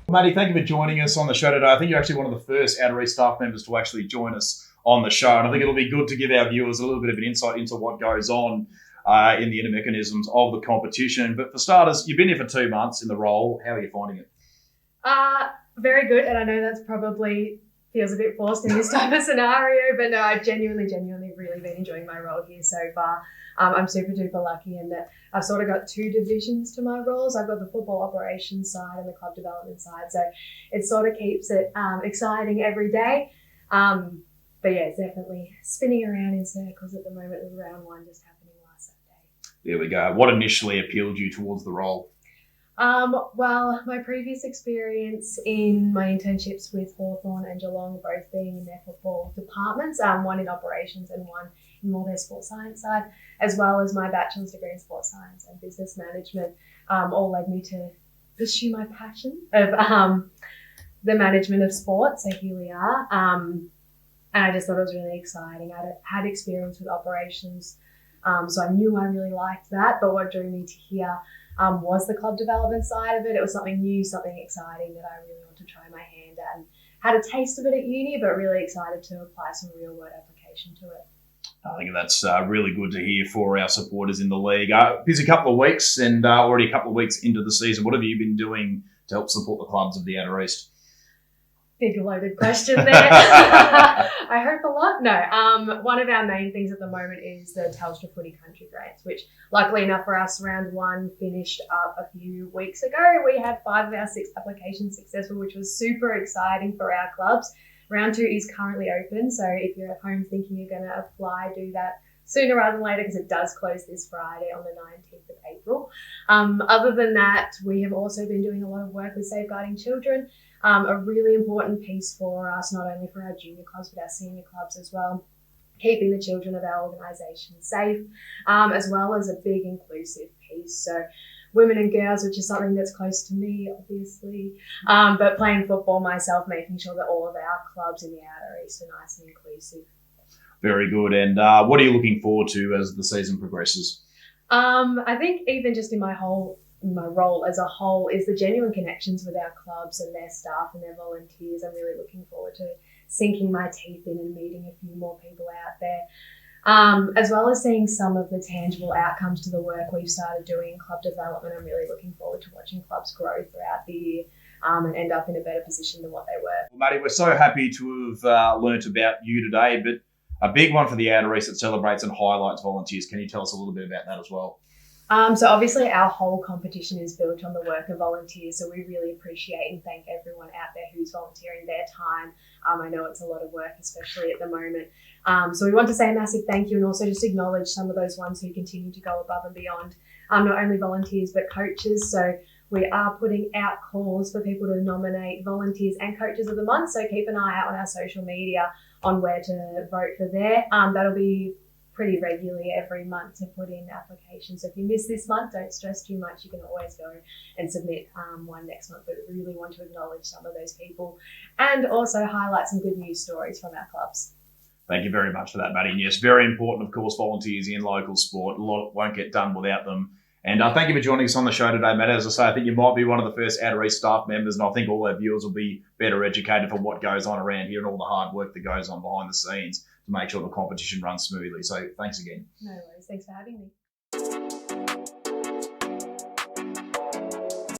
Maddy, thank you for joining us on the show today. I think you're actually one of the first Outer East staff members to actually join us on the show. And I think it'll be good to give our viewers a little bit of an insight into what goes on in the inner mechanisms of the competition. But for starters, you've been here for 2 months in the role. How are you finding it? Very good. And I know that's probably feels a bit forced in this type of scenario, but no, I've genuinely really been enjoying my role here so far. I'm super duper lucky in that I've sort of got 2 divisions to my roles. I've got the football operations side and the club development side. So it sort of keeps it exciting every day. But yeah, it's definitely spinning around in circles at the moment with round 1 just happening last Saturday. There we go. What initially appealed you towards the role? Well, my previous experience in my internships with Hawthorn and Geelong, both being in their football departments, one in operations and one in more their sports science side, as well as my bachelor's degree in sports science and business management, all led me to pursue my passion of the management of sport. So here we are. And I just thought it was really exciting. I had experience with operations, so I knew I really liked that. But what drew me to here was the club development side of it. It was something new, something exciting that I really wanted to try my hand at, and had a taste of it at uni, but really excited to apply some real world application to it. I think that's really good to hear for our supporters in the league. Busy couple of weeks and already a couple of weeks into the season. What have you been doing to help support the clubs of the Outer East? Big loaded question there. I hope a lot. No, one of our main things at the moment is the Telstra Footy Country Grants, which luckily enough for us, round 1 finished up a few weeks ago. We had 5 of our 6 applications successful, which was super exciting for our clubs. Round 2 is currently open, so if you're at home thinking you're going to apply, do that sooner rather than later, because it does close this Friday on the 19th of April. Other than that, we have also been doing a lot of work with safeguarding children. A really important piece for us, not only for our junior clubs, but our senior clubs as well, keeping the children of our organisation safe, as well as a big inclusive piece. So women and girls, which is something that's close to me, obviously, but playing football myself, making sure that all of our clubs in the Outer East are nice and inclusive. Very good. And what are you looking forward to as the season progresses? I think even just in my role as a whole is the genuine connections with our clubs and their staff and their volunteers. I'm really looking forward to sinking my teeth in and meeting a few more people out there, as well as seeing some of the tangible outcomes to the work we've started doing in club development. I'm really looking forward to watching clubs grow throughout the year and end up in a better position than what they were. Well, Maddy, we're so happy to have learnt about you today, but a big one for the Outer East that celebrates and highlights volunteers. Can you tell us a little bit about that as well? So obviously our whole competition is built on the work of volunteers, so we really appreciate and thank everyone out there who's volunteering their time. I know it's a lot of work, especially at the moment. So we want to say a massive thank you and also just acknowledge some of those ones who continue to go above and beyond, not only volunteers but coaches. So we are putting out calls for people to nominate volunteers and coaches of the month, so keep an eye out on our social media on where to vote for there. That'll be pretty regularly every month to put in applications. So if you miss this month, don't stress too much. You can always go and submit one next month. But we really want to acknowledge some of those people and also highlight some good news stories from our clubs. Thank you very much for that, Maddy. And yes, very important, of course, volunteers in local sport. A lot won't get done without them. And thank you for joining us on the show today, Matt. As I say, I think you might be one of the first Outer East staff members, and I think all our viewers will be better educated for what goes on around here and all the hard work that goes on behind the scenes to make sure the competition runs smoothly. So thanks again. No worries. Thanks for having me.